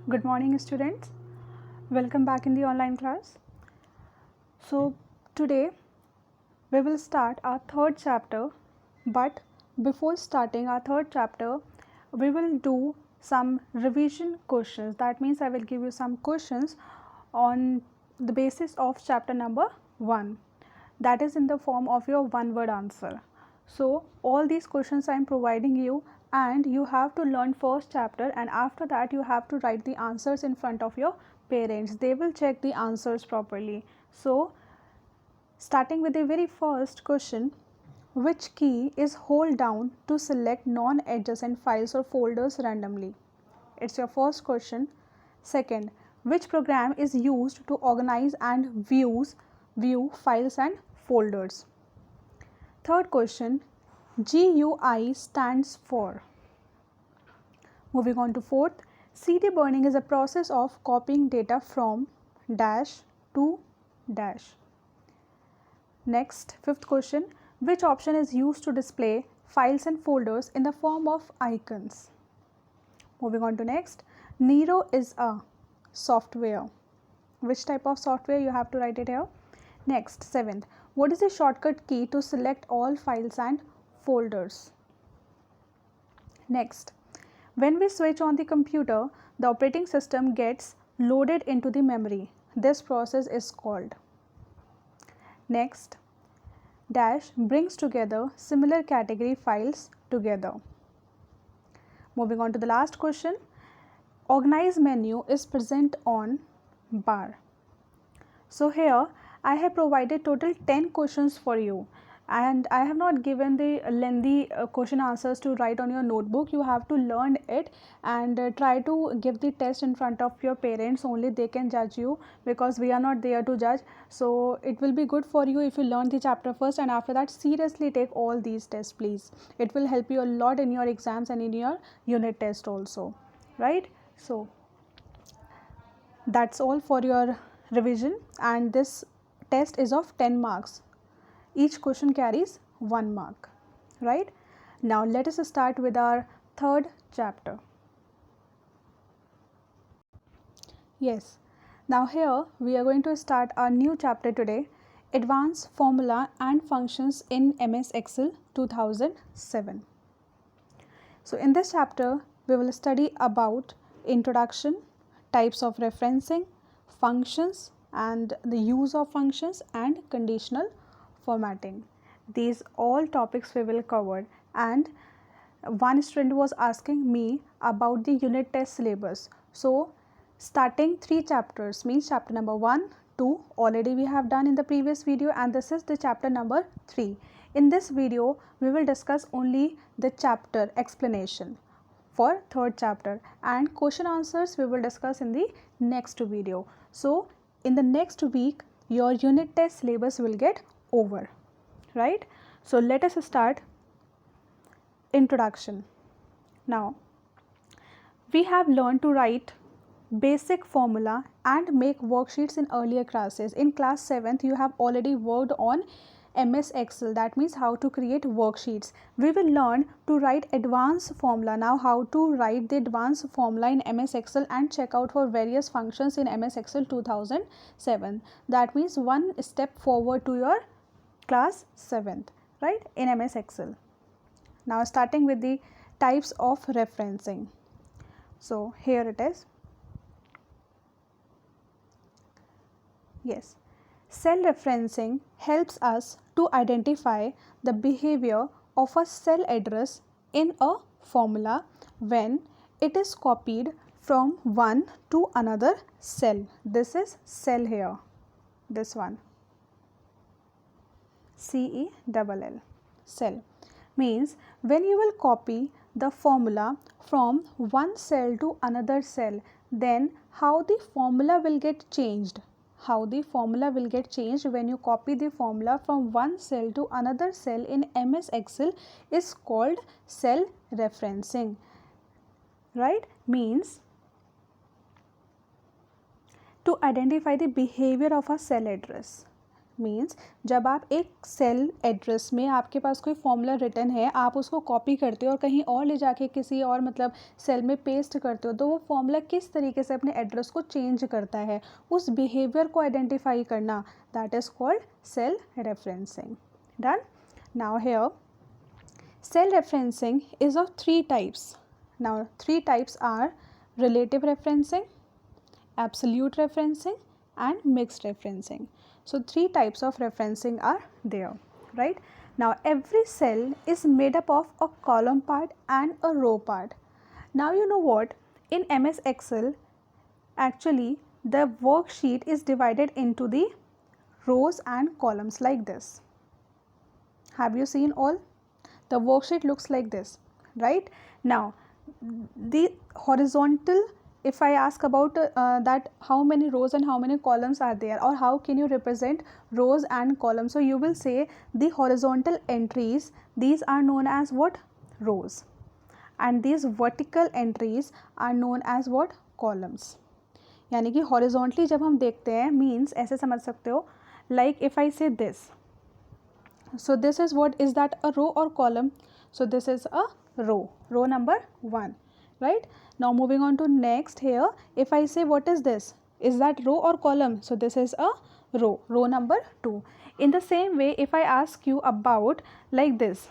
Good morning, students. Welcome back in the online class. So, today we will start our third chapter, but before starting our third chapter, we will do some revision questions. That means I will give you some questions on the basis of chapter number 1, that is in the form of your one word answer. So, all these questions I am providing you, and you have to learn first chapter, and after that you have to write the answers in front of your parents. They will check the answers properly. So, starting with the very first question, which key is hold down to select non-adjacent files or folders randomly? It's your first question. Second, which program is used to organize and view files and folders? Third question, GUI stands for? Moving on to fourth, CD burning is a process of copying data from dash to dash. Next, fifth question, which option is used to display files and folders in the form of icons? Moving on to next, Nero is a software. Which type of software? You have to write it here. Next, seventh, what is the shortcut key to select all files and folders? Next, when we switch on the computer, the operating system gets loaded into the memory. This process is called. Next, dash brings together similar category files together. Moving on to the last question, organize menu is present on bar. So here I have provided total 10 questions for you, and I have not given the lengthy question answers to write on your notebook. You have to learn it and try to give the test in front of your parents. Only they can judge you, because we are not there to judge. So it will be good for you if you learn the chapter first, and after that seriously take all these tests, please. It will help you a lot in your exams and in your unit test also, right? So that's all for your revision, and this test is of 10 marks. Each question carries 1 mark, right? Now let us start with our third chapter. Yes, now here we are going to start our new chapter today, Advanced Formula and Functions in MS Excel 2007. So in this chapter we will study about introduction, types of referencing, functions and the use of functions, and conditional formatting. These all topics we will cover, and one student was asking me about the unit test syllabus. So starting 3 chapters means chapter number 1, 2 already we have done in the previous video, and this is the chapter number 3. In this video we will discuss only the chapter explanation for third chapter, and question answers we will discuss in the next video. So in the next week your unit test syllabus will get over, right? So let us start introduction. Now we have learned to write basic formula and make worksheets in earlier classes. In class 7th you have already worked on MS Excel, that means how to create worksheets. We will learn to write advanced formula now, how to write the advanced formula in MS Excel and check out for various functions in MS Excel 2007. That means one step forward to your class 7th, right, in MS Excel. Now starting with the types of referencing. So here it is. Yes, cell referencing helps us to identify the behavior of a cell address in a formula when it is copied from one to another cell. This is cell here, this one, CELL, cell. Means when you will copy the formula from one cell to another cell, then how the formula will get changed? How the formula will get changed when you copy the formula from one cell to another cell in MS Excel is called cell referencing, right? Means to identify the behavior of a cell address. Means जब आप एक cell address में आपके पास कोई formula written है, आप उसको copy करते हो और कहीं और ले जाके किसी और मतलब सेल में पेस्ट करते हो, तो वो फॉर्मूला किस तरीके से अपने एड्रेस को चेंज करता है, उस बिहेवियर को आइडेंटिफाई करना, that is called cell referencing. Done. Now here cell referencing is of three types. Now three types are relative referencing, absolute referencing and mixed referencing. So three types of referencing are there, right? Now every cell is made up of a column part and a row part. Now you know what, in MS Excel actually the worksheet is divided into the rows and columns like this. Have you seen all? The worksheet looks like this, right? Now the horizontal, if I ask about that how many rows and how many columns are there, or how can you represent rows and columns, so you will say the horizontal entries, these are known as what? Rows. And these vertical entries are known as what? Columns. यानी कि horizontally जब हम देखते हैं means ऐसे समझ सकते हो, like if I say this, so this is what, is that a row or column? So this is a row number 1, right? Now moving on to next, here if I say what is this, is that row or column? So this is a row number 2. In the same way, if I ask you about like this,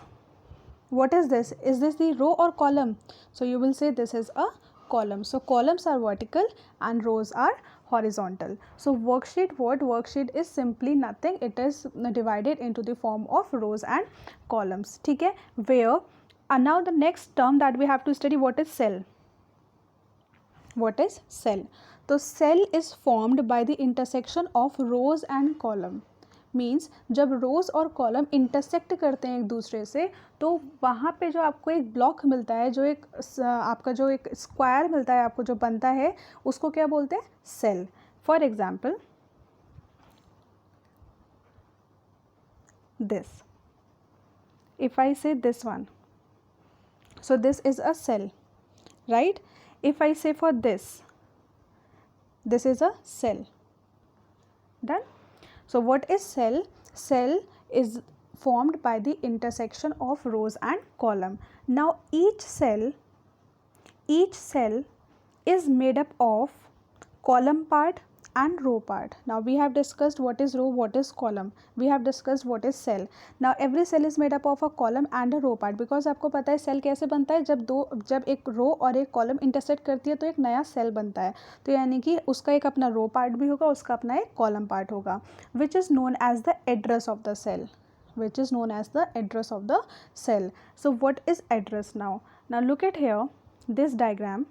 what is this, is this the row or column? So you will say this is a column. So columns are vertical and rows are horizontal. So worksheet, what? Worksheet is simply nothing, it is divided into the form of rows and columns. ठीक है. Where now the next term that we have to study, what is cell? What is cell? So cell is formed by the intersection of rows and column. Means जब रोज़ और column intersect करते हैं एक दूसरे से, तो वहाँ पे जो आपको एक ब्लॉक मिलता है, जो एक आपका जो एक स्क्वायर मिलता है आपको जो बनता है, उसको क्या बोलते हैं? Cell. For example this, if I say this one, so this is a cell, right? If I say for this is a cell. Done. So what is cell? Cell is formed by the intersection of rows and column. Now each cell is made up of column part and row part. Now we have discussed what is row, what is column, we have discussed what is cell. Now every cell is made up of a column and a row part, because आपको पता है cell कैसे बनता है, जब एक रो और एक कॉलम इंटरसेक्ट करती है तो एक नया सेल बनता है. तो यानी कि उसका एक अपना रो पार्ट भी होगा, उसका अपना एक कॉलम पार्ट होगा, which is known as the address of the cell, which is known as the address of the cell. So what is address now? Now look at here this diagram.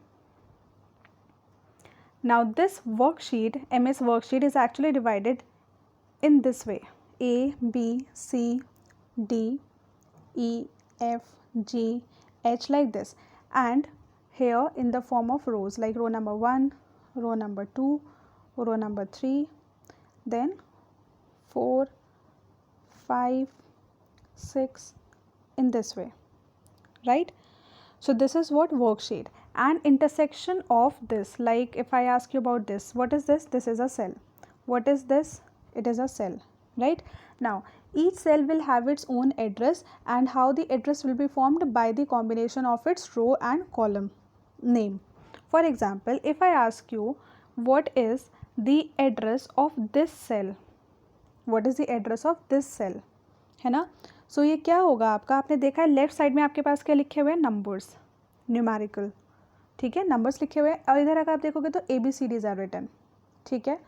Now this worksheet, MS worksheet, is actually divided in this way: A, B, C, D, E, F, G, H, like this, and here in the form of rows, like row number 1, row number 2, row number 3, then 4, 5, 6, in this way, right? So this is what worksheet. And intersection of this, like if I ask you about this, what is this? This is a cell. What is this? It is a cell, right? Now each cell will have its own address, and how the address will be formed? By the combination of its row and column name. For example, if I ask you what is the address of this cell, what is the address of this cell, है ना? सो ये क्या होगा आपका, आपने देखा है left side में आपके पास क्या लिखे हुए हैं? नंबर्स, न्यूमेरिकल, ठीक है, नंबर्स लिखे हुए हैं, और इधर अगर आप देखोगे तो ABCDs आर रिटन, ठीक है.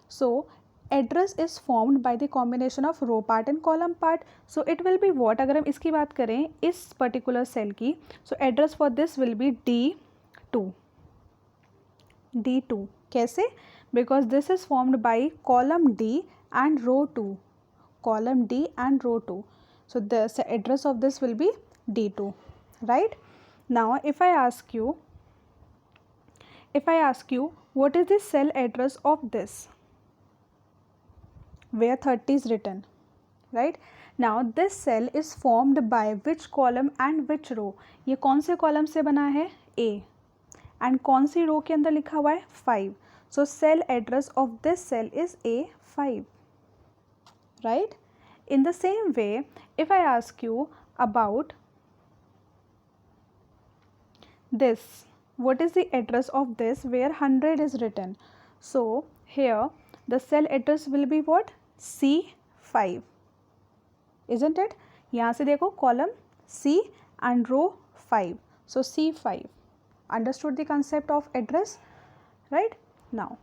So address is formed by the combination of row part and column part. So it will be what, अगर हम इसकी बात करें इस पर्टिकुलर सेल की, so address for this will be D2. कैसे? Because this is formed by column D and row 2, column D and row 2. So the address of this will be D2, right? Now if I ask you what is the cell address of this, where 30 is written, right? Now this cell is formed by which column and which row? ये कौन से column से बना है? A. And कौन सी रो के अंदर लिखा हुआ है? 5. So cell address of this cell is A5. right? In the same way, if I ask you about this, what is the address of this where 100 is written? So here the cell address will be what? C5, isn't it? यहाँ से देखो column C and row 5, so C5. Understood the concept of address, right? Now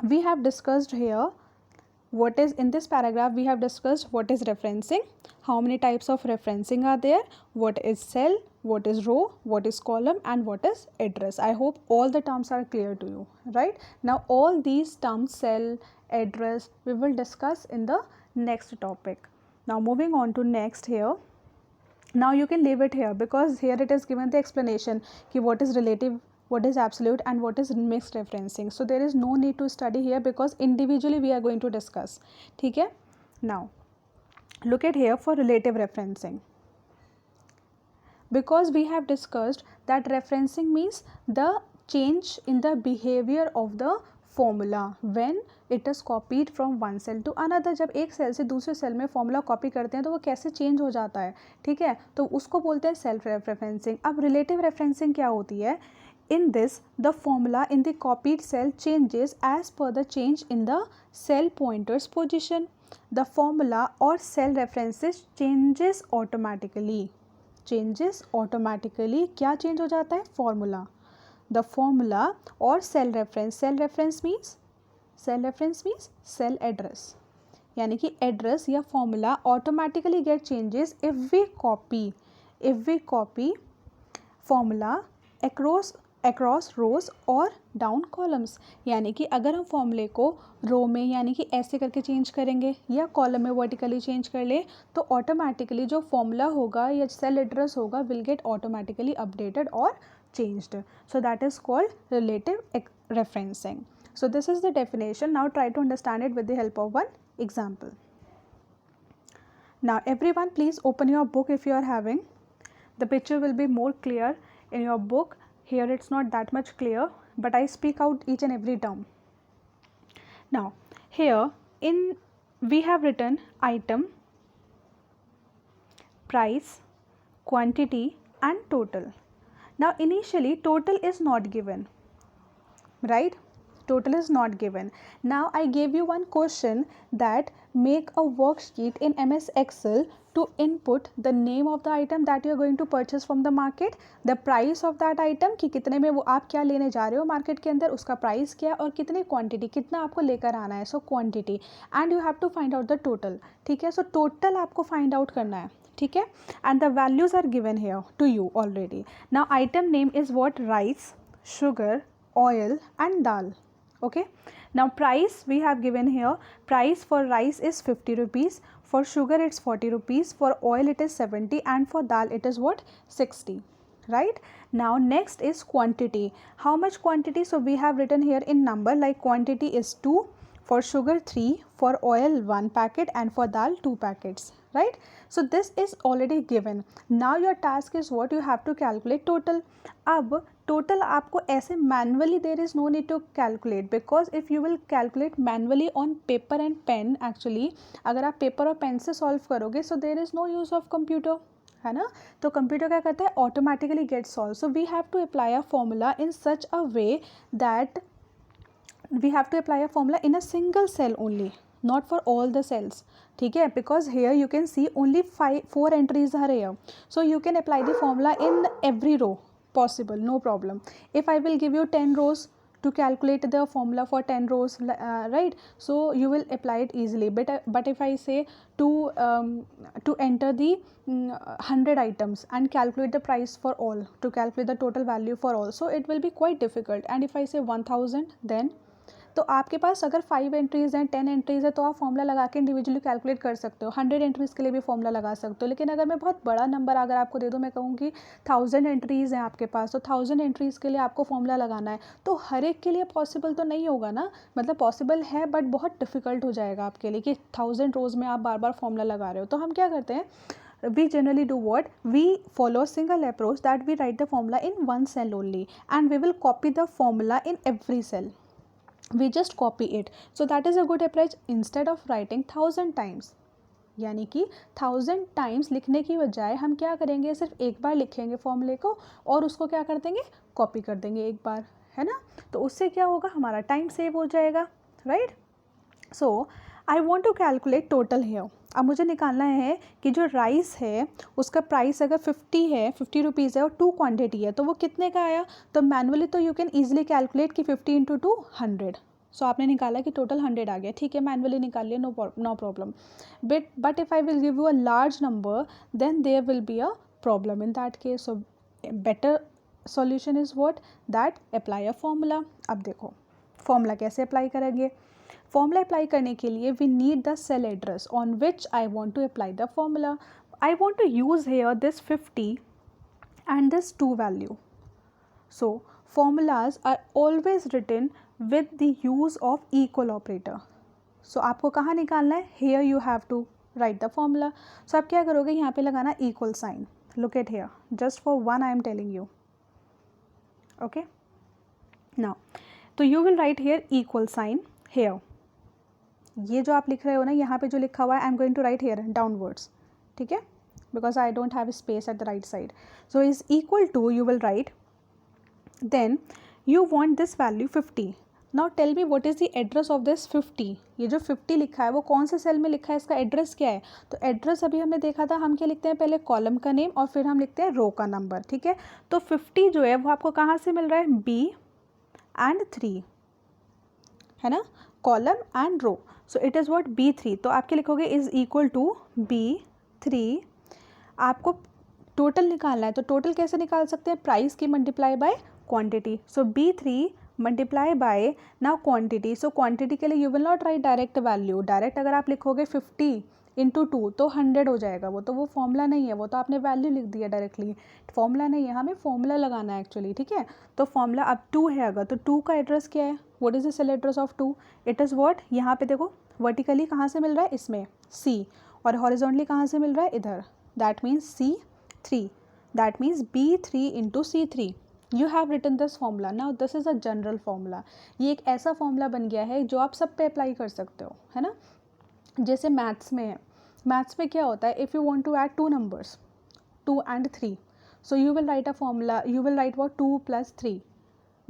we have discussed here what is, in this paragraph we have discussed what is referencing, how many types of referencing are there, what is cell, what is row, what is column, and what is address. I hope all the terms are clear to you, right? Now all these terms, cell, address, we will discuss in the next topic. Now moving on to next here. Now you can leave it here because here it is given the explanation ki what is relative, what is absolute, and what is mixed referencing. So there is no need to study here because individually we are going to discuss. ठीक है? Now look at here for relative referencing. Because we have discussed that referencing means the change in the behavior of the formula when it is copied from one cell to another. जब एक cell से दूसरे cell में formula copy करते हैं तो वो कैसे चेंज हो जाता है, ठीक है, तो उसको बोलते हैं सेल्फ रेफरेंसिंग. अब रिलेटिव रेफरेंसिंग क्या होती है? In this, the formula in the copied cell changes as per the change in the cell pointer's position. The formula or cell references changes automatically. Changes automatically. क्या change हो जाता है? Formula. The formula or cell reference. Cell reference means cell address. यानी कि address या formula automatically get changes if we copy formula across rows और down columns. यानी कि अगर हम फॉर्मूले को रो में यानी कि ऐसे करके चेंज करेंगे या कॉलम में वर्टिकली चेंज कर ले तो ऑटोमेटिकली जो फॉर्मूला होगा या सेल एड्रेस होगा विल गेट ऑटोमेटिकली अपडेटेड और changed. So that is called relative referencing. So this is the definition. Now try to understand it with the help of one example. Now everyone please open your book if you are having. The picture will be more clear in your book. Here it's not that much clear, but I speak out each and every term. Now here we have written item, price, quantity and total. Now initially total is not given, right? Total is not given. Now I gave you one question that make a worksheet in MS Excel to input the name of the item that you are going to purchase from the market, the price of that item कि कितने में वो आप क्या लेने जा रहे हो मार्केट के अंदर, उसका प्राइस क्या और कितनी क्वांटिटी, कितना आपको लेकर आना है. So quantity and you have to find out the total. ठीक है, सो टोटल आपको फाइंड आउट करना है. ठीक है, and the values are given here to you already. Now item name is what? Rice, sugar, oil and dal. Okay, now price we have given here. Price for rice is 50 rupees, for sugar it's 40 rupees, for oil it is 70 and for dal it is what? 60, right? Now next is quantity. How much quantity? So we have written here in number, like quantity is 2, for sugar 3, for oil 1 packet and for dal 2 packets, right? So this is already given. Now your task is what? You have to calculate total. अब total आपको ऐसे manually there is no need to calculate, because if you will calculate manually on paper and pen, actually अगर आप paper और pen से solve करोगे so there is no use of computer, है ना. तो कंप्यूटर क्या करता है? Automatically get solve. So we have to apply a formula in such a way that we have to apply a formula in a single cell only, not for all the cells. ठीक है, because here you can see only 4 entries are here, so you can apply the formula in every row possible, no problem. If I will give you 10 rows to calculate the formula for 10 rows, right, so you will apply it easily. But if I say to enter the 100 items and calculate the price for all, to calculate the total value for all, so it will be quite difficult. And if I say 1000, then तो आपके पास अगर 5 entries हैं, 10 entries है, तो आप formula लगा के individually calculate कर सकते हो. 100 एंट्रीज़ के लिए भी फॉर्मूला लगा सकते हो. लेकिन अगर मैं बहुत बड़ा नंबर अगर आपको दे दूँ, मैं कहूँ कि 1000 एंट्रीज़ हैं आपके पास, तो 1000 एंट्रीज़ के लिए आपको फॉर्मूला लगाना है, तो हर एक के लिए पॉसिबल तो नहीं होगा ना. मतलब पॉसिबल है बट बहुत डिफ़िकल्ट हो जाएगा आपके लिए कि 1000 रोज़ में आप बार बार फॉर्मूला लगा रहे हो. तो हम क्या करते हैं? We generally do what? We follow a single approach that we write the formula in one cell only and we will copy the formula in every cell. we just copy it. So that is a good approach. Instead of writing 1000 times, यानी कि 1000 times लिखने की बजाय हम क्या करेंगे, सिर्फ एक बार लिखेंगे फॉर्मूले को और उसको क्या कर देंगे, कॉपी कर देंगे एक बार, है ना. तो उससे क्या होगा, हमारा टाइम सेव हो जाएगा, right. So I want to calculate total here. अब मुझे निकालना है कि जो राइस है उसका प्राइस अगर 50 है, 50 रुपीज़ है और 2 क्वांटिटी है तो वो कितने का आया. तो मैनुअली तो यू कैन ईजिली कैलकुलेट कि 50 इंटू 2 100. सो आपने निकाला कि टोटल 100 आ गया, ठीक है, मैनुअली निकाल लिया, no problem. But if I will give you a large number then there will be a problem in that case. So better solution is what, that apply a formula. अब देखो formula कैसे apply करेंगे. Formula apply करने के लिए we need the cell address on which I want to apply the formula. I want to use here this 50 and this 2 value. So formulas are always written with the use of equal operator. So आपको कहाँ निकालना है, here you have to write the formula. So आप क्या करोगे, यहाँ पे लगाना equal sign. Look at here, just for one I am telling you. Okay. Now, तो you will write here equal sign here. ये जो आप लिख रहे हो ना, यहाँ पे जो लिखा हुआ है I am going to write here downwards. ठीक है, because I don't have space at the right side. So is equal to, you will write, then you want this value 50. now tell me what is the address of this 50. ये जो 50 लिखा है वो कौन से cell में लिखा है, इसका एड्रेस क्या है. तो एड्रेस अभी हमने देखा था, हम क्या लिखते हैं, पहले कॉलम का नेम और फिर हम लिखते हैं रो का नंबर, ठीक है. तो 50 जो है वो आपको कहाँ से मिल रहा है, B and 3, है ना, column and row. So it is what, B3. तो आप क्या लिखोगे, इज इक्वल टू B3. आपको टोटल निकालना है, तो टोटल कैसे निकाल सकते हैं, प्राइस की multiply by quantity. So B3 multiply by now quantity. So quantity के लिए you will not right direct value. Direct अगर आप लिखोगे 50 इंटू 2 तो 100 हो जाएगा. वो तो वो फॉर्मूला नहीं है, वो तो आपने वैल्यू लिख दिया डायरेक्टली. फॉर्मूला नहीं है, हमें फॉर्मूला लगाना है एक्चुअली, ठीक है. तो फॉर्मूला अब 2 है अगर, तो 2 का एड्रेस क्या है, what is the cell address of 2. It is what, यहाँ पे देखो वर्टिकली कहाँ से मिल रहा है, इसमें C, और हॉरिजॉन्टली कहाँ से मिल रहा है, इधर. That means C3. that means B3 into C3. You have written this formula. Now this is a general formula. ये एक ऐसा फॉर्मूला बन गया है जो आप सब पे अप्लाई कर सकते हो, है ना. जैसे मैथ्स में है, मैथ्स में क्या होता है, if you want to add 2 numbers 2 and 3, so you will write a formula, you will write what 2 plus 3,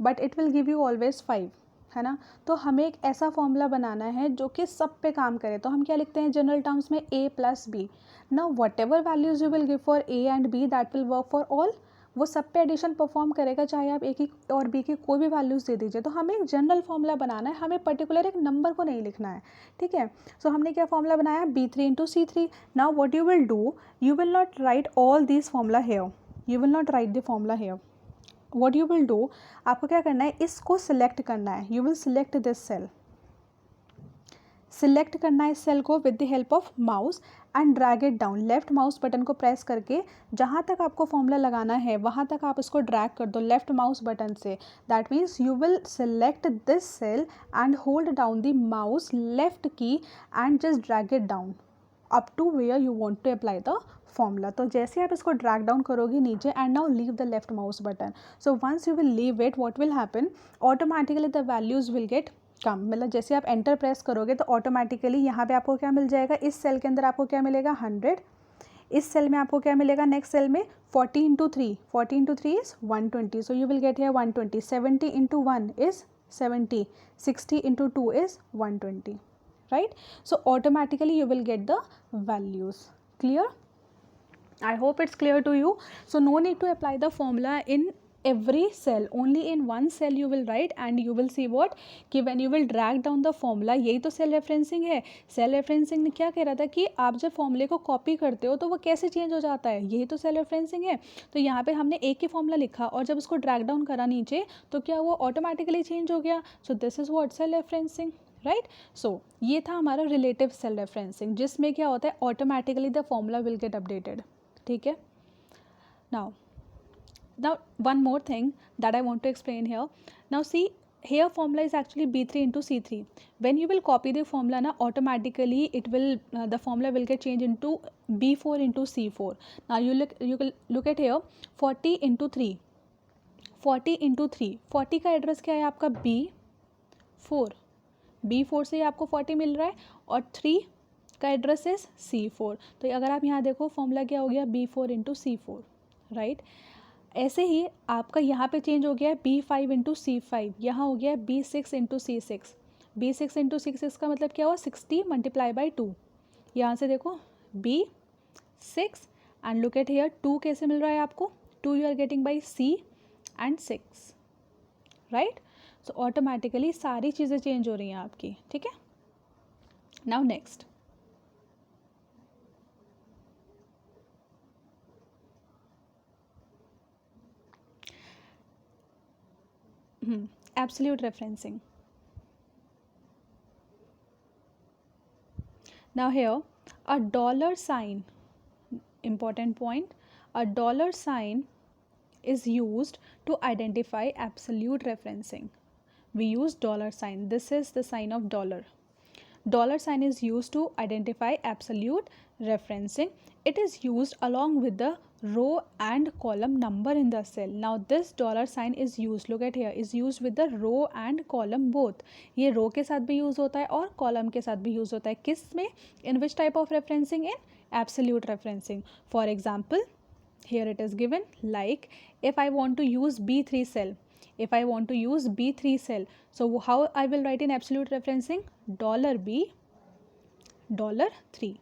but it will give you always 5, है ना. तो हमें एक ऐसा फॉर्मूला बनाना है जो कि सब पे काम करे. तो हम क्या लिखते हैं जनरल टर्म्स में, A plus B. Now what ever values you will give for A and B, that will work for all. वो सब पे एडिशन परफॉर्म करेगा, चाहे आप A की और B की कोई भी वैल्यूज़ दे दीजिए. तो हमें एक जनरल फॉर्मूला बनाना है, हमें पर्टिकुलर एक नंबर को नहीं लिखना है, ठीक है. सो हमने क्या फॉर्मूला बनाया, B3 into C3. Now what you will do, you will not write all this formula here, you will not write the formula here. what you will do, आपको क्या करना है, इसको सिलेक्ट करना है. you will select this cell, select करना है इस सेल को with the help of mouse and drag it down. Left mouse button को प्रेस करके जहाँ तक आपको फॉर्मूला लगाना है वहाँ तक आप इसको ड्रैग कर दो लेफ्ट माउस बटन से. That means you will select this cell and hold down the mouse left key and just drag it down up to where you want to apply the formula. तो जैसे आप इसको drag down करोगे नीचे, and now leave the left mouse button. So once you will leave it, what will happen, automatically the values will get come. मतलब जैसे आप enter press करोगे तो ऑटोमेटिकली यहाँ पे आपको क्या मिल जाएगा, इस सेल के अंदर आपको क्या मिलेगा 100. इस सेल में आपको क्या मिलेगा, नेक्स्ट सेल में 40 into 3, 40 into 3 is 120. So you will get here 120. 70 into 1 is 70. 60 into 2 is 120. right. So automatically you will get the values. Clear? I hope it's clear to you. So no need to apply the formula in every cell, only in one cell you will write, and you will see what कि when you will drag down the formula, यही तो cell referencing है. Cell referencing ने क्या कह रहा था कि आप जब फॉर्मूले को कॉपी करते हो तो वो कैसे चेंज हो जाता है, यही तो सेल रेफरेंसिंग है. तो यहाँ पे हमने एक ही फॉर्मूला लिखा और जब उसको ड्रैग डाउन करा नीचे तो क्या वो ऑटोमेटिकली चेंज हो गया. So this is what cell referencing, right. So ये था हमारा रिलेटिव सेल रेफरेंसिंग, जिसमें क्या होता है automatically the formula will get updated. ठीक है. Now one more thing that I want to explain here. Now see, here formula is actually B3 into C3. When you will copy the formula na, automatically it will the formula will get changed into B4 into C4. Now you look at here 40 into 3. 40 into 3, 40 का address क्या है आपका B, 4, B4 से आपको 40 मिल रहा है और 3 का एड्रेस इज C4। तो अगर आप यहाँ देखो फॉर्मूला क्या हो गया, B4 इंटू C4, राइट। ऐसे ही आपका यहाँ पे चेंज हो गया है B5 इंटू C5, यहाँ हो गया B6 into C6। B6 into C6 का मतलब क्या हुआ, 60 मल्टीप्लाई बाई 2। यहाँ से देखो B6 and look at here 2 कैसे मिल रहा है आपको, 2 you are getting by C and 6, right. So automatically सारी चीज़ें चेंज हो रही हैं आपकी, ठीक है। Now next, absolute referencing. Now here a dollar sign, important point, a dollar sign is used to identify absolute referencing. We use dollar sign, this is the sign of dollar. Dollar sign is used to identify absolute referencing. It is used along with the row and column number in the cell. Now this dollar sign is used, look at here, is used with the row and column both. ये row के साथ भी use होता है और column के साथ भी use होता है, किस में, in which type of referencing, in absolute referencing. For example, here it is given like if I want to use B3 cell, if I want to use B3 cell, so how I will write in absolute referencing, $B $3.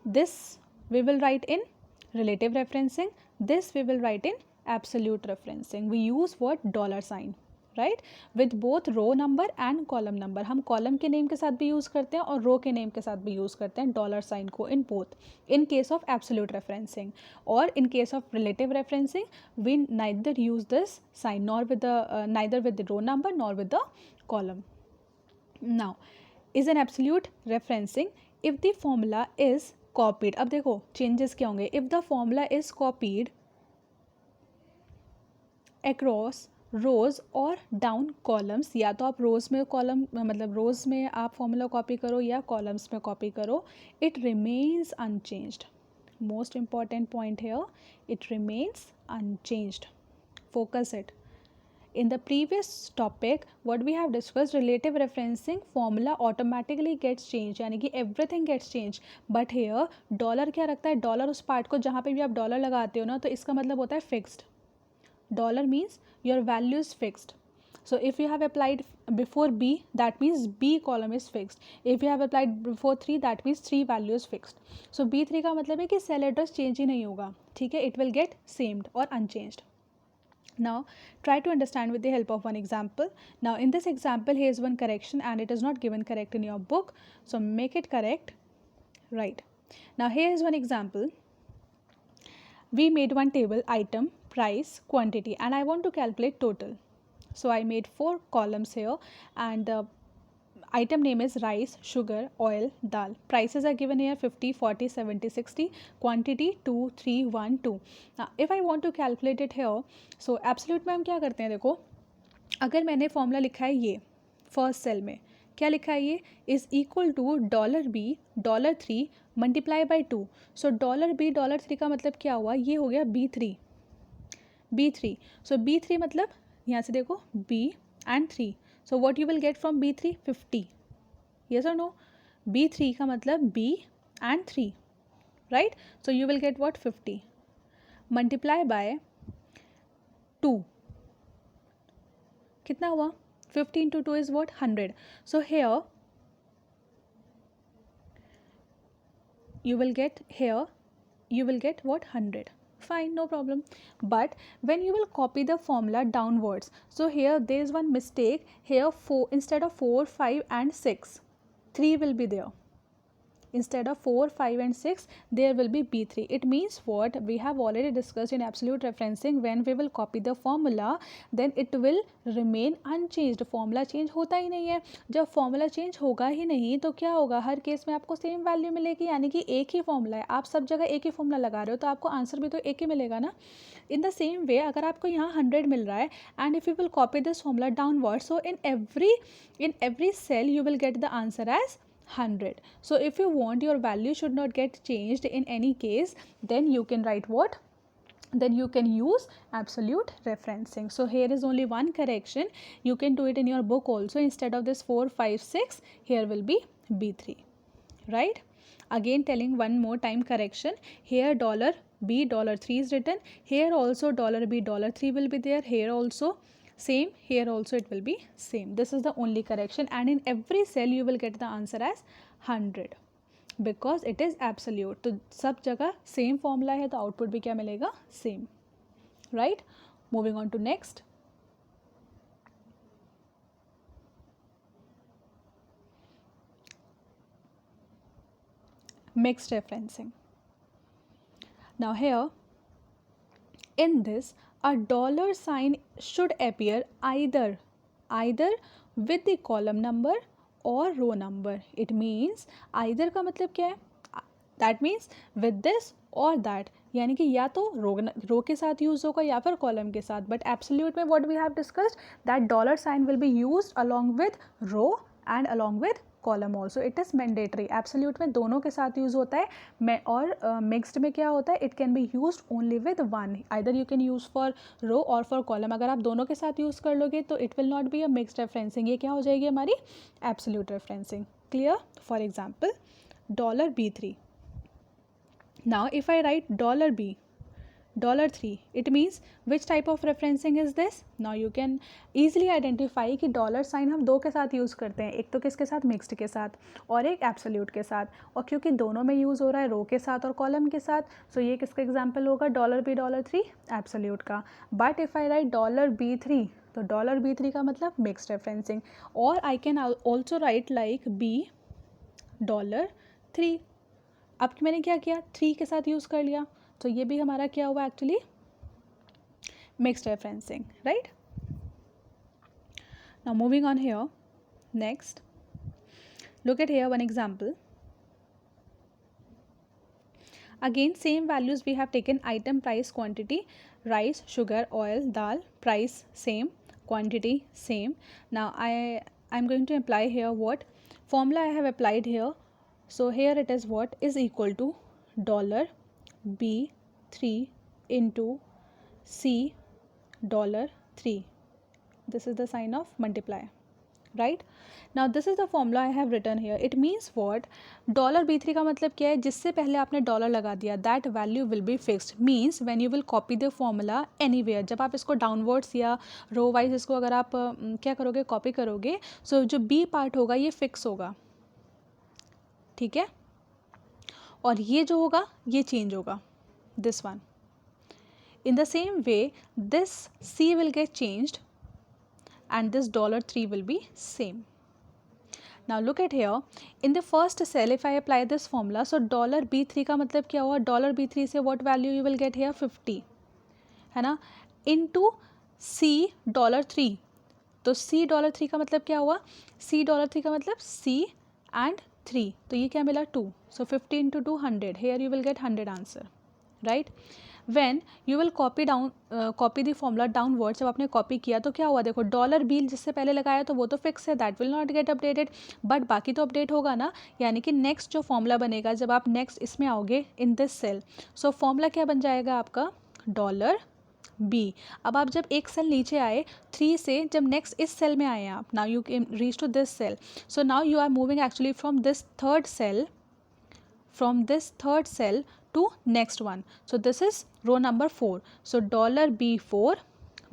This we will write in relative referencing, this we will write in absolute referencing. We use what, dollar sign, right, with both row number and column number. हम column के name के साथ भी use करते हैं और row के name के साथ भी use करते हैं dollar sign को, in both, in case of absolute referencing. और in case of relative referencing we neither use this sign nor with the neither with the row number nor with the column. Now is an absolute referencing if the formula is copied. अब देखो changes क्या होंगे, if the formula is copied across रोज़ और down columns, या तो आप रोज़ में column मतलब रोज़ में आप फॉर्मूला कॉपी करो या कॉलम्स में कॉपी करो, it remains unchanged. Most important point here, it remains unchanged. Focus it. In the previous topic what we have discussed, relative referencing formula automatically gets changed, यानी कि everything gets changed, but here dollar क्या रखता है, dollar उस part को जहाँ पे भी आप डॉलर लगाते हो ना, तो इसका मतलब होता है fixed. Dollar means your value is fixed. So if you have applied before B, that means B column is fixed. If you have applied before 3, that means 3 value is fixed. So B3 का मतलब है कि cell address change ही नहीं होगा, ठीक है, it will get same or unchanged. Now try to understand with the help of one example. Now in this example here is one correction and it is not given correct in your book, so make it correct, right. Now here is one example. We made one table, item, price, quantity, and I want to calculate total. So I made 4 columns here and the item name is rice, sugar, oil, dal. Prices are given here 50, 40, 70, 60. Quantity 2, 3, 1, 2. Now if I want to calculate it here, so absolute में हम क्या करते हैं, देखो अगर मैंने formula लिखा है ये फर्स्ट सेल में, क्या लिखा है, ये is equal to $B $3 multiply by 2. सो $B $3 का मतलब क्या हुआ, ये हो गया B3. सो B3 मतलब यहाँ से देखो B and 3. So what you will get from B3, 50. Yes or no? B3 का मतलब B and 3, right? So you will get what, 50. Multiply by 2. कितना हुआ, 50 into 2 is what, 100. So here you will get what, 100. Fine, no problem. But when you will copy the formula downwards, so here there is one mistake here, 4 instead of 4, 5 and 6, 3 will be there. Instead of 4, 5 and 6 there will be B3. It means what, we have already discussed in absolute referencing, when we will copy the formula then it will remain unchanged. formula change होता ही नहीं है. जब formula change होगा ही नहीं तो क्या होगा, हर case में आपको सेम वैल्यू मिलेगी, यानी कि एक ही फॉर्मूला है, आप सब जगह एक ही फॉर्मूला लगा रहे हो तो आपको आंसर भी तो एक ही मिलेगा ना. इन द सेम वे अगर आपको यहाँ 100 मिल रहा है and if you will copy this formula downward, so in every cell you will get the answer as 100. So if you want your value should not get changed in any case, then you can write what, then you can use absolute referencing. So here is only one correction. You can do it in your book also. Instead of this 4, 5, 6, here will be B3, right? Again telling one more time correction. Here $B, $3 is written. Here also $B, $3 will be there. Here also same. Here also it will be same. This is the only correction, and in every cell you will get the answer as 100 because it is absolute. तो सब जगह same formula है तो output भी क्या मिलेगा, same, right. Moving on to next. Mixed referencing. Now here in this a dollar sign should appear either with the column number और row number. It means either का मतलब क्या है, दैट मीन्स विद दिस और that, यानी कि या तो रो के साथ यूज होगा या फिर कॉलम के साथ. बट एब्सोल्यूट में what we have discussed that dollar sign will be used along with row and along with column also. It is mandatory. Absolute में दोनों के साथ यूज़ होता है, और मिक्सड में क्या होता है, it can be use only with one. Either you can use for row और फॉर कॉलम. अगर आप दोनों के साथ यूज़ कर लोगे तो it will not be a mixed referencing. ये क्या हो जाएगी हमारी absolute referencing. Clear. For example $B3. Now if I right $B, $3, it means which type of referencing is this? Now you can easily identify कि dollar sign हम दो के साथ यूज़ करते हैं, एक तो किसके साथ, मिक्स्ड के साथ, और एक एब्सोल्यूट के साथ. और क्योंकि दोनों में यूज़ हो रहा है रो के साथ और कॉलम के साथ, सो ये किसका एग्जाम्पल होगा, $B, $3 एब्सोल्यूट का. But if I right $B3, तो $B3 का मतलब मिक्स्ड रेफरेंसिंग. और I can also right like $3. अब मैंने क्या किया, 3 के साथ यूज़ कर लिया, तो ये भी हमारा क्या हुआ actually mixed referencing, right. Now moving on here next, look at here one example. Again same values we have taken. Item, price, quantity, rice, sugar, oil, dal. Price same, quantity same. Now I am going to apply here what formula I have applied here. So here it is what is equal to $B3 into C $3. This is the sign of multiply, right? Now this is the formula I have written here. It means what, $B3 का मतलब क्या है, जिससे पहले आपने dollar लगा दिया, that value will be fixed. Means when you will copy the formula anywhere, जब आप इसको डाउनवर्ड्स या रो वाइज इसको अगर आप क्या करोगे, कॉपी करोगे, सो जो बी पार्ट होगा ये फिक्स होगा, ठीक है, और ये जो होगा ये चेंज होगा, this one. In the same way this C will get changed and this $3 will be same. Now look at here, in the first cell if I apply this formula, so $B3 का मतलब क्या हुआ, $B3 से what value you will get here, 50, है ना, into C $3. तो C $3 का मतलब क्या हुआ, C $3 का मतलब C and 3, तो ये क्या मिला 2. So 50 into 2 100. Here you will get 100 answer, right? When you will copy the formula downwards, जब आपने कॉपी किया तो क्या हुआ, देखो $B जिससे पहले लगाया तो वो तो फिक्स है, that will not get updated, but बाकी तो अपडेट होगा ना. यानी कि नेक्स्ट जो फॉर्मूला बनेगा जब आप नेक्स्ट इसमें आओगे in this cell, so formula क्या बन जाएगा आपका $B. अब आप जब एक सेल नीचे आए 3 से, जब नेक्स्ट इस सेल में आए आप, now you can reach to this cell, so now you are moving actually from this third cell to next one. So this is row number 4. So $B4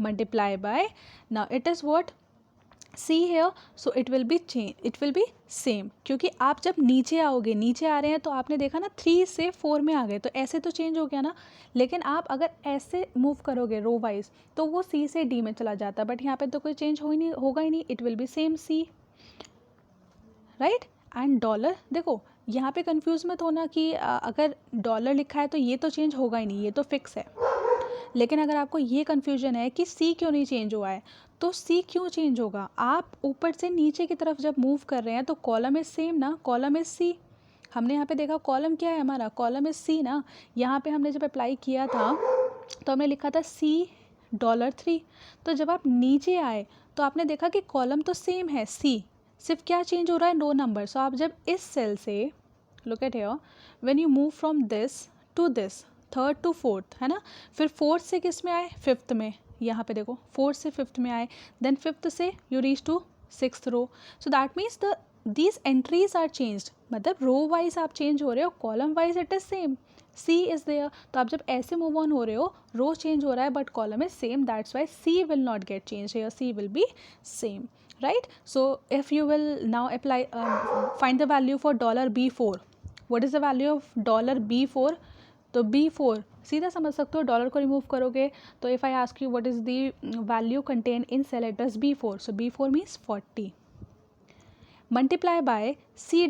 multiply by, now it is what, C here, so it will be same. क्योंकि आप जब नीचे आओगे, नीचे आ रहे हैं तो आपने देखा ना 3 से 4 में आ गए, तो ऐसे तो चेंज हो गया ना. लेकिन आप अगर ऐसे मूव करोगे रो वाइज तो वो C से D में चला जाता, बट यहाँ पे तो कोई चेंज होगा ही नहीं, it will be same C, right. And dollar, देखो यहाँ पे कंफ्यूज मत होना कि अगर डॉलर लिखा है तो ये तो चेंज होगा ही नहीं, ये तो फिक्स है. लेकिन अगर आपको ये कन्फ्यूजन है कि C क्यों नहीं चेंज हुआ है, तो C क्यों चेंज होगा, आप ऊपर से नीचे की तरफ जब मूव कर रहे हैं तो कॉलम इज सेम ना, कॉलम इज C. हमने यहाँ पे देखा कॉलम क्या है हमारा, कॉलम इज C ना. यहाँ पे हमने जब अप्लाई किया था तो हमने लिखा था C $3. तो जब आप नीचे आए तो आपने देखा कि कॉलम तो सेम है C, सिर्फ क्या चेंज हो रहा है, नो नंबर. सो आप जब इस सेल से, look at here, when you move from this to this, third to fourth, है ना, फिर फोर्थ से किस में आए, फिफ्थ में, यहाँ पे देखो फोर्थ से फिफ्थ में आए, देन फिफ्थ से you reach to sixth row. So that means the these entries are changed, मतलब रो वाइज आप चेंज हो रहे हो, column wise it is same, C is there. तो आप जब ऐसे मूव ऑन हो रहे हो, रो चेंज हो रहा है but column is same, that's why C will not get change here, C will be same, right? So if you will now apply find the value for $B4, what is the value of $B4? तो B4 सीधा समझ सकते हो, dollar को remove करोगे तो if I ask you what is the value contain in cell address B4, so B4 means 40 multiply by $3,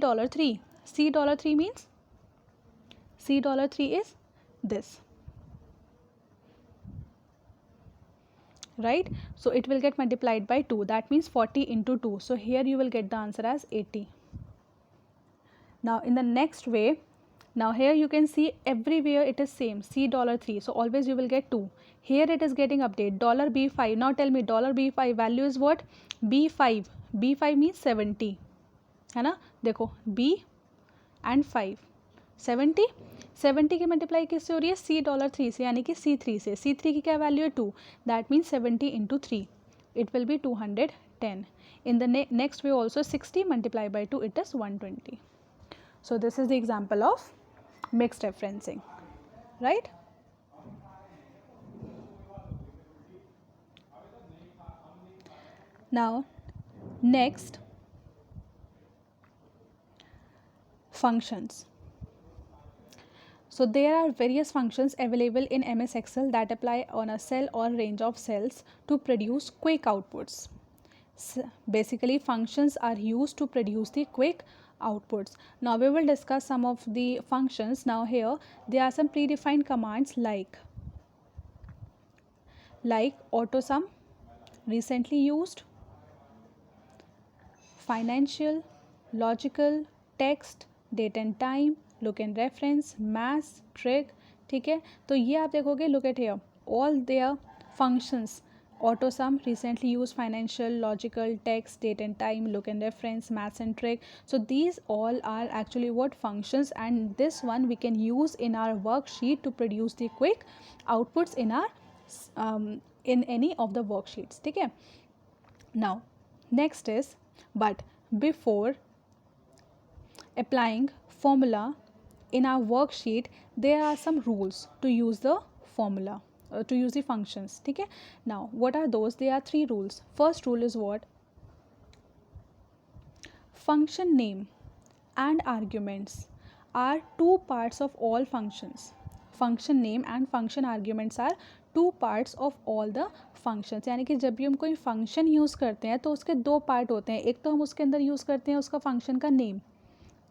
$3 means $3 is this, right? So it will get multiplied by 2, that means 40 into 2, so here you will get the answer as 80. Now in the next way, now here you can see everywhere it is same, $3, so always you will get 2. Here it is getting update $B5. Now tell me $B5 value is what, B5, B5 means 70, है ना, देखो B and 5 70, 70 की multiply किससे हो रही है, $3 से, यानी कि C3 से, C3 की क्या वैल्यू है 2, that means 70 into 3, it will be 210. In the next way also 60 multiplied by 2, it is 120. So this is the example of mixed referencing, right? Now next, functions. So there are various functions available in MS Excel that apply on a cell or range of cells to produce quick outputs. Basically functions are used to produce the quick outputs. Now we will discuss some of the functions. Now here there are some predefined commands like AutoSum, recently used, financial, logical, text, date and time, look and reference, mass, trig, ठीक है. तो ये आप देखोगे, look at here, all their functions, AutoSum, recently used, financial, logical, text, date and time, look and reference, maths and trig. So these all are actually what, functions, and this one we can use in our worksheet to produce the quick outputs in our in any of the worksheets, ठीक है. Now next is, but before applying formula in our worksheet, there are some rules to use the formula, to use the functions, ठीक है. Now what are those? There are 3 rules. First rule is what, function name and arguments are 2 parts of all functions. Function name and function arguments are 2 parts of all the functions. यानी कि जब भी हम कोई function use करते हैं तो उसके 2 पार्ट होते हैं. एक तो हम उसके अंदर यूज़ करते हैं उसका फंक्शन का नेम,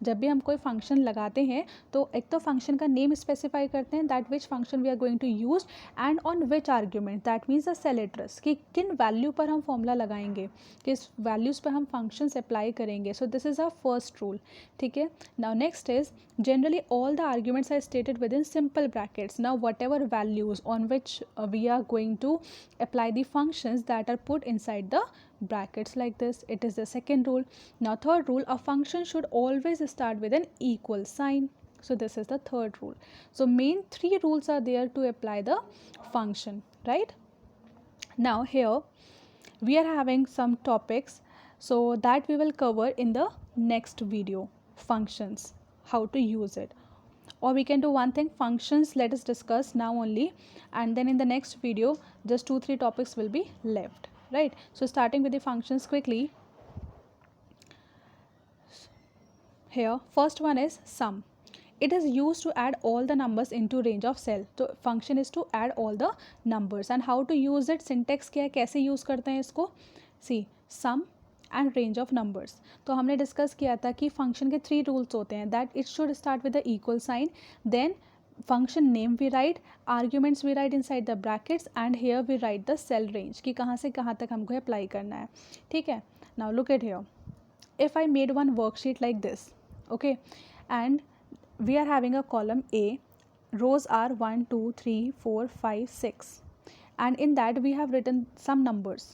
जब भी हम कोई फंक्शन लगाते हैं तो एक तो फंक्शन का नेम स्पेसिफाई करते हैं, that which function we are going to use, and on which argument, that means the cell address, कि किन वैल्यू पर हम फॉर्मूला लगाएंगे, किस वैल्यूज़ पर हम फंक्शंस अप्लाई करेंगे. So this is our first rule, ठीक है. Now next is, generally all the arguments are stated within simple brackets. Now whatever values on which we are going to apply the functions, that are put inside the brackets like this. It is the second rule. Now third rule, a function should always start with an equal sign. So this is the third rule. So main 3 rules are there to apply the function, right? Now here we are having some topics, so that we will cover in the next video. Functions, how to use it, or we can do one thing, functions let us discuss now only, and then in the next video just 2-3 topics will be left, right? So starting with the functions quickly, here first one is sum. It is used to add all the numbers into range of cell. तो function is to add all the numbers, and how to use it, syntax क्या है, कैसे use करते हैं इसको. See, sum and range of numbers. तो हमने discuss किया था कि फंक्शन के 3 रूल्स होते हैं, that it should start with the equal sign, then function name we write, arguments we write inside the brackets, and here we write the cell range, कि कहाँ से कहाँ तक हमको अप्लाई करना है, ठीक है. Now look at here, if I made one worksheet like this, okay, and we are having a column A, rows are 1 2 3 4 5 6, and in that we have written some numbers,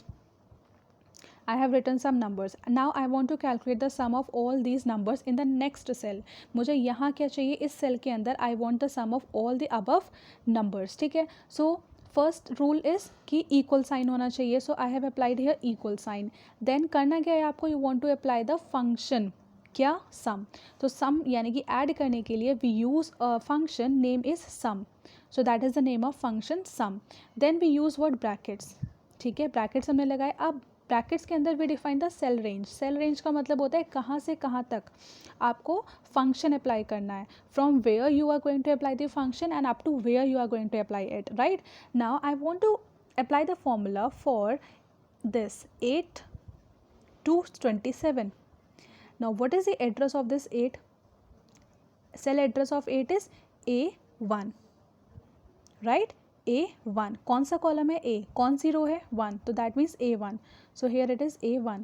I have written some numbers. Now I want to calculate the sum of all these numbers in the next cell. मुझे यहाँ क्या चाहिए, इस cell के अंदर I want the sum of all the above numbers. ठीक है. So first rule is कि इक्वल साइन होना चाहिए. So I have applied here equal sign. Then करना क्या है आपको, you want to apply the function, क्या, सम. तो सम यानी कि ऐड करने के लिए we use a function name is sum. So that is the name of function sum. Then we use word brackets. ठीक है, ब्रैकेट्स हमने लगाए. अब ब्रैकेट्स के अंदर we define the cell range. Cell range का मतलब होता है कहाँ से कहाँ तक आपको फंक्शन अप्लाई करना है. From where you are going to apply the function and up to where you are going to apply it. Right now I want to apply the formula for this 8 to 27. Now what is the address of this 8? Cell address of 8 is A1. Right? A1. कौन सा column है? A. कौन सी रो है? 1. तो that means A1. So here it is A1.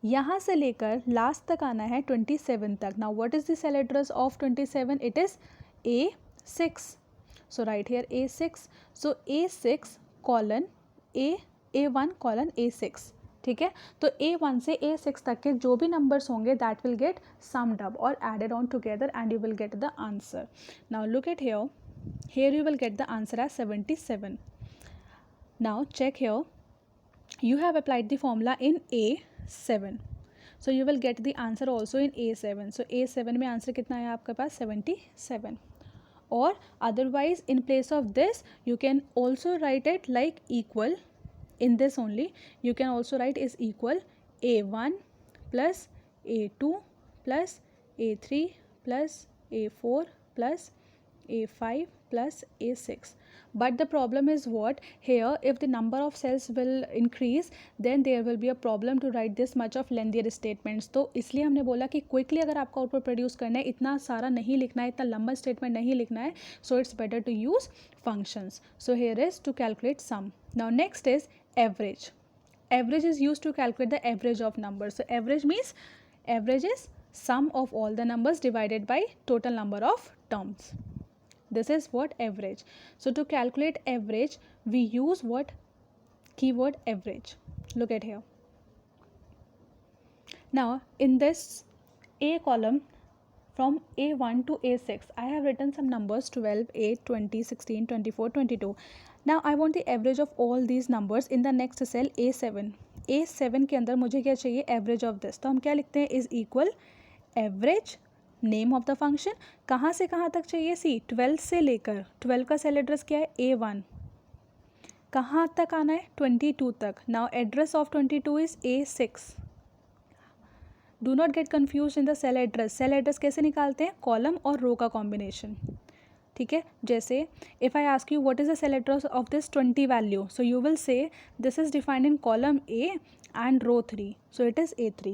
यहाँ से लेकर last तक आना है 27 तक. Now what is the cell address of 27? It is A6. So right here A6. So A6 colon A1 colon A6. ठीक है, तो A1 से A6 तक के जो भी नंबर्स होंगे that will get summed up और added on together and you will get the answer. Now look at here. Here you will get the answer as 77. Now check here. You have applied the formula in A7. So you will get the answer also in A7. So A7 में answer कितना है आपके पास? 77. और otherwise in place of this you can also write it like equal. In this only you can also write is equal A1 plus A2 plus A3 plus A4 plus A5 plus A6. But the problem is what? Here if the number of cells will increase then there will be a problem to write this much of lengthier statements. तो इसलिए हमने बोला कि quickly अगर आपको output produce करना है, इतना सारा नहीं लिखना है, इतना लंबा स्टेटमेंट नहीं लिखना है, so it's better to use functions. So here is to calculate sum. Now next is average. Average is used to calculate the average of numbers. So average means average is sum of all the numbers divided by total number of terms. This is what average. So to calculate average we use what? Keyword average. Look at here. Now in this A column from A1 to A6 I have written some numbers 12, 8, 20, 16, 24, 22. Now I want the average of all these numbers in the next cell A7. A7 के अंदर मुझे क्या चाहिए? Average of this. तो हम क्या लिखते हैं? Is equal average name of the function. कहाँ से कहाँ तक चाहिए? सी 12 से लेकर 12 का सेल एड्रेस क्या है? A1. कहाँ तक आना है? 22 तक. Now address of 22 is A6. Do not get confused in the cell address. Cell address कैसे निकालते हैं? कॉलम और रो का कॉम्बिनेशन. ठीक है, जैसे if I ask you what is the cell address of this 20 value, so you will say this is defined in column A and row 3, so it is A3.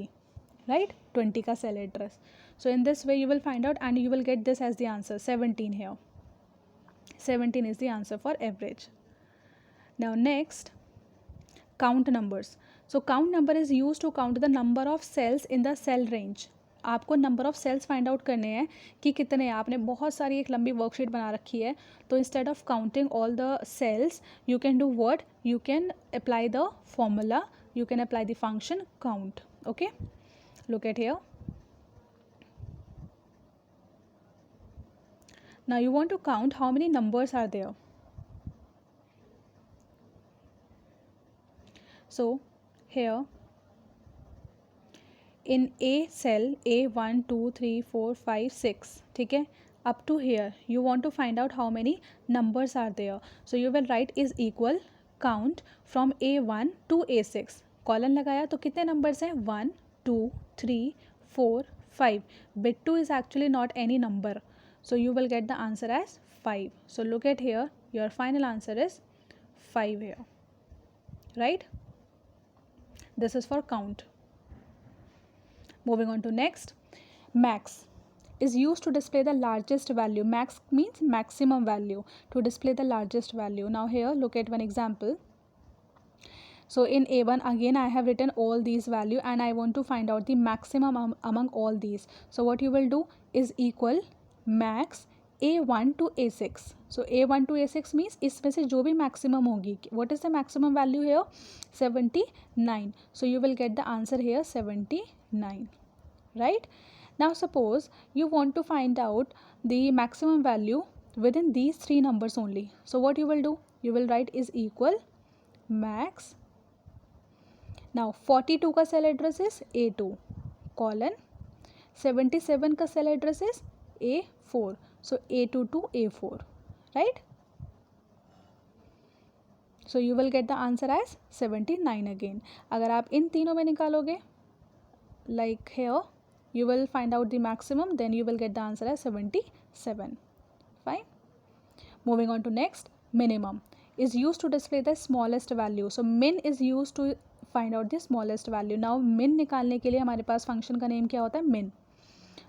Right, 20 का cell address. So in this way you will find out and you will get this as the answer 17 here. 17 is the answer for average. Now next, count numbers. So count number is used to count the number of cells in the cell range. आपको number of cells find out करने हैं कि कितने हैं. आपने बहुत सारी एक लंबी वर्कशीट बना रखी है, तो instead of counting all the cells you can do what? You can apply the formula, you can apply the function count. Okay, look at here. Now you want to count how many numbers are there. So here in A cell A1 2 3 4 5 6, ठीक है, up to here you want to find out how many numbers are there. So you will write is equal count from A1 to A6. Colon लगाया तो कितने numbers हैं? 1 2 3 4 5. Bit 2 is actually not any number. So you will get the answer as 5. So look at here, your final answer is 5 here. Right? This is for count. Moving on to next, max is used to display the largest value. Max means maximum value, to display the largest value. Now here look at one example. So in A1 again I have written all these value and I want to find out the maximum among all these. So what you will do is equal max A1 to A6. So A1 to A6 means इसमें से जो भी maximum होगी, what is the maximum value here? 79. So you will get the answer here 79, right? Now suppose you want to find out the maximum value within these three numbers only. So what you will do? You will write is equal max. Now 42 का cell address is A2 colon 77 का cell address is A4. So A2 to A4, right? So you will get the answer as 79 again. अगर आप इन तीनों में निकालोगे, like here, you will find out the maximum, then you will get the answer as 77. Fine. Moving on to next, minimum is used to display the smallest value. So min is used to find out the smallest value. Now min निकालने के लिए हमारे पास function का name क्या होता है? min.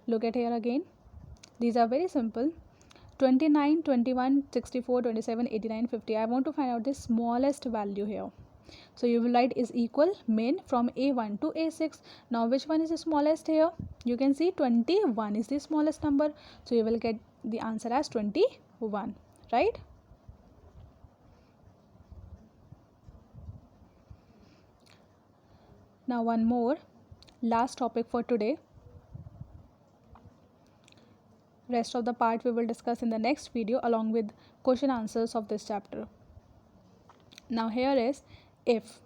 Look at here again. These are very simple. 29, 21, 64, 27, 89, 50. I want to find out the smallest value here. So you will write is equal min from A1 to A6. Now which one is the smallest here? You can see 21 is the smallest number. So you will get the answer as 21, right? Now one more last topic for today. Rest of the part we will discuss in the next video along with question answers of this chapter. Now here is if.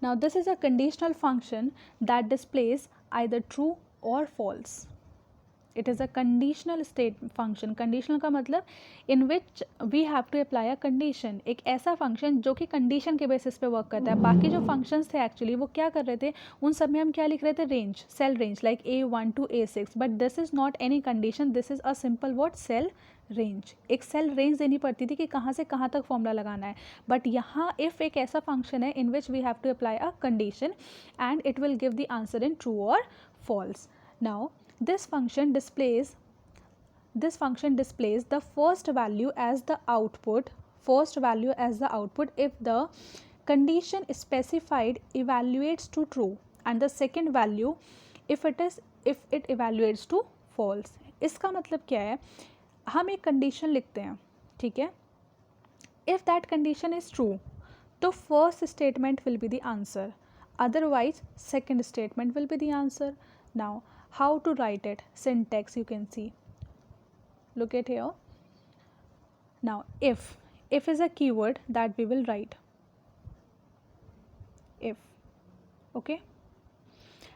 Now this is a conditional function that displays either true or false. It is a conditional state function. Conditional का मतलब in which we have to apply a condition. एक ऐसा function जो कि condition के basis पे work करता है. बाकी जो functions थे actually वो क्या कर रहे थे, उन सब में हम क्या लिख रहे थे? range, cell range like A1 to A6. But this is not any condition. This is a simple what? Cell range. एक cell range देनी पड़ती थी कि कहाँ से कहाँ तक फॉर्मूला लगाना है. बट यहाँ if एक ऐसा function है in which we have to apply a condition and it will give the answer in true or false. Now this function displays the first value as the output if the condition specified evaluates to true and the second value if it evaluates to false. इसका मतलब क्या है? हम एक condition लिखते हैं, ठीक है? If that condition is true, तो first statement will be the answer, otherwise second statement will be the answer. Now how to write it? Syntax you can see. Look at here. Now if is a keyword that we will write. If. Okay.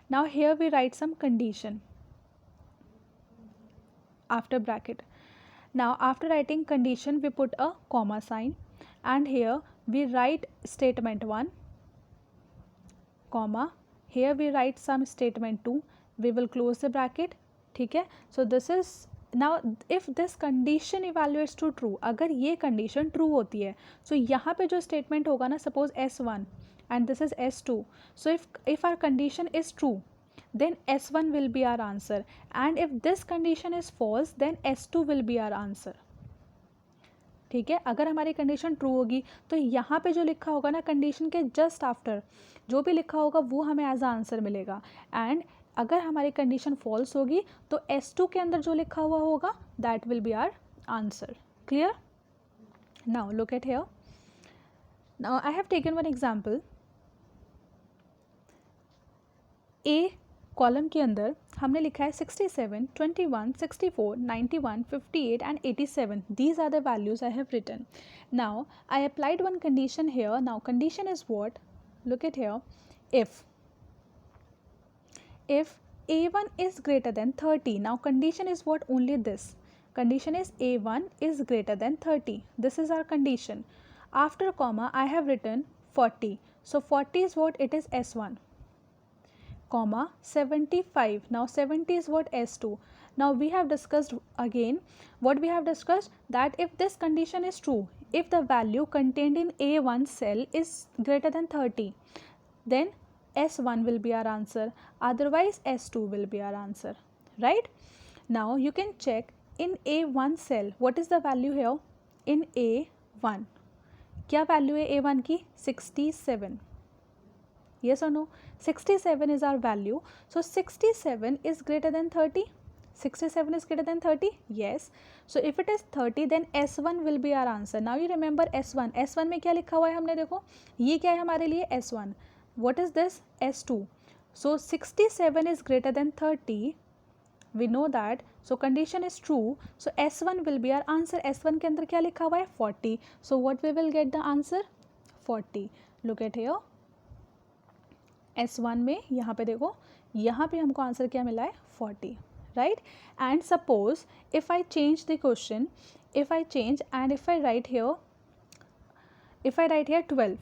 Now here we write some condition after bracket. Now after writing condition we put a comma sign and here we write statement 1 comma, here we write some statement 2, we will close the bracket, ठीक है? So this is now if this condition evaluates to true, अगर ये condition true होती है, so यहाँ पे जो statement होगा ना, suppose S1 and this is S2, so if our condition is true then S1 will be our answer and if this condition is false then S2 will be our answer. ठीक है? अगर हमारी condition true होगी तो यहाँ पे जो लिखा होगा ना कंडीशन के जस्ट आफ्टर जो भी लिखा होगा वो हमें एज अ आंसर मिलेगा एंड अगर हमारी कंडीशन फॉल्स होगी तो S2 के अंदर जो लिखा हुआ होगा that will be our answer. Clear? Now look at here. Now I have taken one example. A column के अंदर हमने लिखा है 67, 21, 64, 91, 58 and 87. These are the values I have written. Now I applied one condition here. Now condition is what? Look at here. If A1 is greater than 30. Now condition is what? Only this. Condition is A1 is greater than 30. This is our condition. After comma I have written 40. So 40 is what? It is S1. Comma 75. Now 70 is what? S2. Now we have discussed again what we have discussed, that if this condition is true, if the value contained in A1 cell is greater than 30, then S1 will be our answer, otherwise S2 will be our answer, right? Now you can check in A1 cell what is the value here. In A1 क्या value है A1 की? 67. Yes or no? 67 is our value. So 67 is greater than 30. 67 is greater than 30? Yes. So if it is 30 then S1 will be our answer. Now you remember S1. S1 में क्या लिखा हुआ है हमने, देखो ये क्या है हमारे लिए S1. What is this? S2. So 67 is greater than 30. We know that. So condition is true. So S1 will be our answer. S1 के अंदर क्या लिखा हुआ है? 40. So what we will get the answer? 40. Look at here. S1 में यहाँ पे देखो, यहाँ पे हमको आंसर क्या मिला है? 40. Right? And suppose if I change the question, if I change and if I write here 12.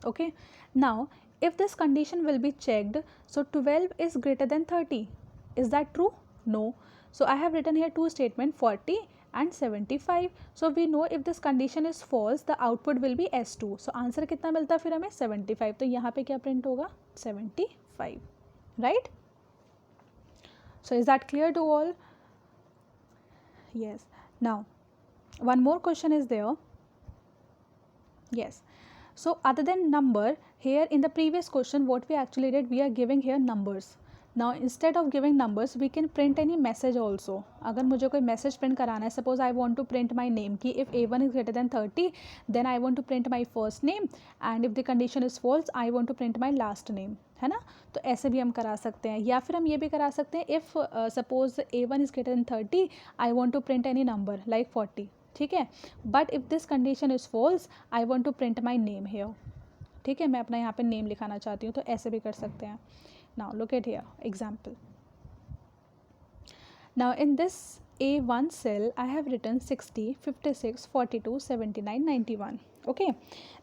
Okay. Now if this condition will be checked, so 12 is greater than 30. Is that true? No. So I have written here two statements, 40 and 75. So we know if this condition is false, the output will be S2. So answer कितना मिलता है फिर हमें? 75. तो यहाँ पे क्या print होगा? 75. Right? So is that clear to all? Yes. Now one more question is there. Yes. So other than number, here in the previous question what we actually did, we are giving here numbers. Now instead of giving numbers we can print any message also. अगर मुझे कोई message print कराना है, suppose I want to print my name कि if A1 is greater than 30 then I want to print my first name and if the condition is false I want to print my last name, है ना. तो ऐसे भी हम करा सकते हैं, या फिर हम ये भी करा सकते हैं if suppose A1 is greater than 30 I want to print any number like 40. ठीक है. But if this condition is false I want to print my name here. ठीक है, मैं अपना यहाँ पे नेम लिखाना चाहती हूँ, तो ऐसे भी कर सकते हैं. Now look at here example. Now in this A1 cell I have written 60, 56, 42, 79, 91. Okay.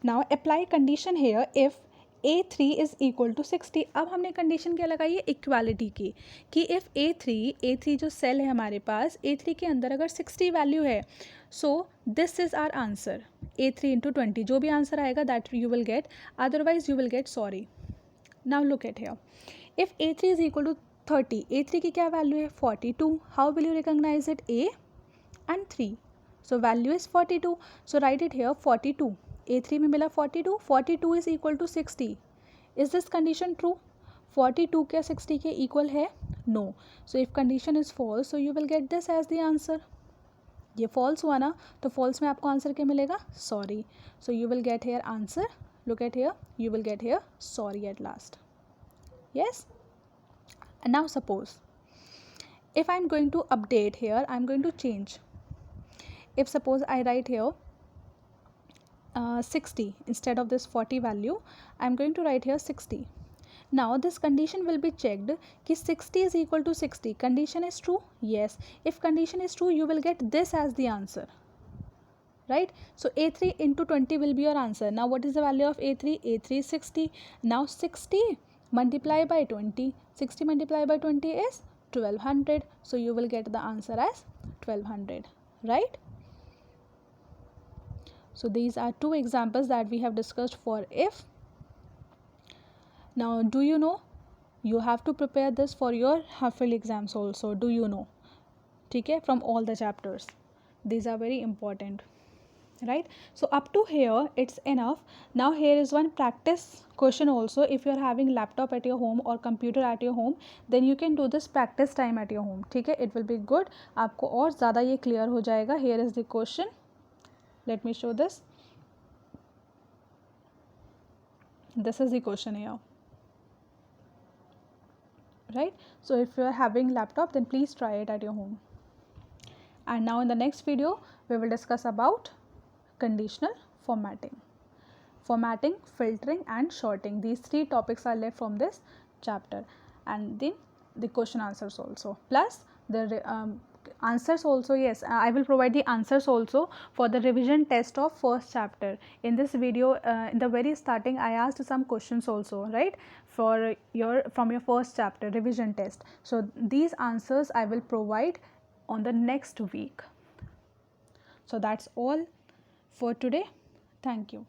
Now apply condition here if A3 is equal to 60. अब हमने कंडीशन क्या लगाई है? इक्वालिटी की, कि इफ़ A3 जो सेल है हमारे पास, A3 के अंदर अगर 60 वैल्यू है, so this is our answer. A3 into 20 जो भी आंसर आएगा that you will get, otherwise you will get sorry. Now look at here. If A3 is equal to 30, A3 की क्या वैल्यू है? 42. How will you recognize it? A and 3. So value is 42. So write it here 42. A3 में मिला 42. 42 is equal to 60. Is this condition true? 42 क्या 60 के equal है? No. So if condition is false, so you will get this as the answer. ये false हुआ ना, तो false में आपको आंसर क्या मिलेगा? Sorry. So you will get here answer. Look at here. You will get here sorry at last. Yes. And now suppose if I'm going to update here, I'm going to change. If suppose I write here 60 instead of this 40 value, I'm going to write here 60. Now this condition will be checked कि 60 is equal to 60. Condition is true? Yes. If condition is true, you will get this as the answer. Right? So A3 into 20 will be your answer. Now what is the value of A3? A3 is 60. Now 60 multiplied by 20. 60 multiplied by 20 is 1200. So you will get the answer as 1200. Right? So these are two examples that we have discussed for if. Now do you know you have to prepare this for your half-yearly exams also? Do you know? Okay, from all the chapters. These are very important. Right? So up to here it's enough. Now here is one practice question also. If you are having laptop at your home or computer at your home, then you can do this practice time at your home. ठीक है, it will be good. आपको और ज़्यादा ये clear हो जाएगा. Here is the question. Let me show this. This is the question here. Right? So if you are having laptop, then please try it at your home. And now in the next video, we will discuss about conditional formatting. Formatting, filtering and sorting. These three topics are left from this chapter. And then the question answers also. Plus the answers also. Yes, I will provide the answers also for the revision test of first chapter. In this video, in the very starting, I asked some questions also, right, for from your first chapter revision test. So these answers I will provide on the next week. So that's all for today. Thank you.